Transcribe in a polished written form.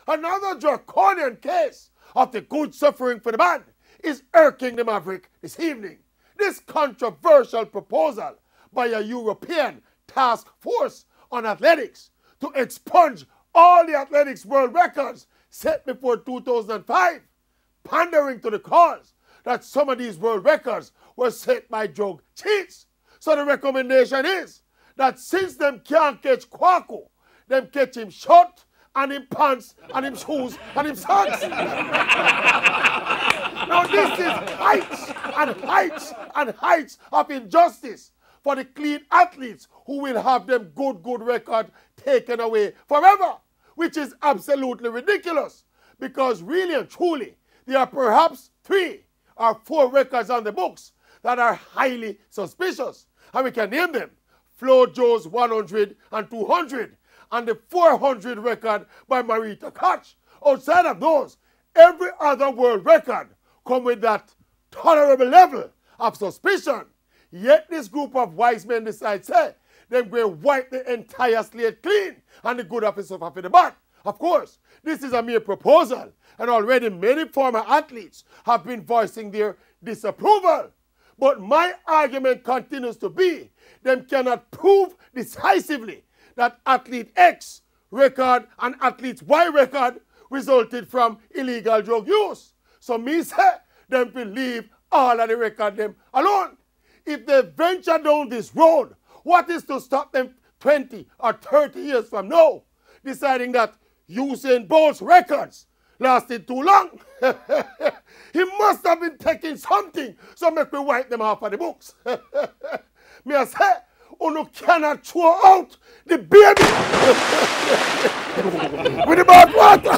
Another draconian case of the good suffering for the man is irking the Maverick this evening. This controversial proposal by a European task force on athletics to expunge all the athletics world records set before 2005, pandering to the cause that some of these world records were set by drug cheats. So the recommendation is that since them can't catch Kwaku, them catch him short and him pants and him shoes and him socks. Now this is heights and heights and heights of injustice for the clean athletes who will have them good record taken away forever, which is absolutely ridiculous because really and truly there are perhaps 3 or 4 records on the books that are highly suspicious, and we can name them: Flo Jo's 100 and 200 and the 400 record by Marita Koch. Outside of those, every other world record come with that tolerable level of suspicion. Yet this group of wise men decide, say, they're going to wipe the entire slate clean and the good office of the bad. Of course, this is a mere proposal, and already many former athletes have been voicing their disapproval. But my argument continues to be, them cannot prove decisively that athlete X record and athlete Y record resulted from illegal drug use. So me say, them will leave all of the record them alone. If they venture down this road, what is to stop them 20 or 30 years from now deciding that Usain Bolt's records lasted too long? He must have been taking something, so make me wipe them off of the books. Me I say, you cannot throw out the baby with the bath water.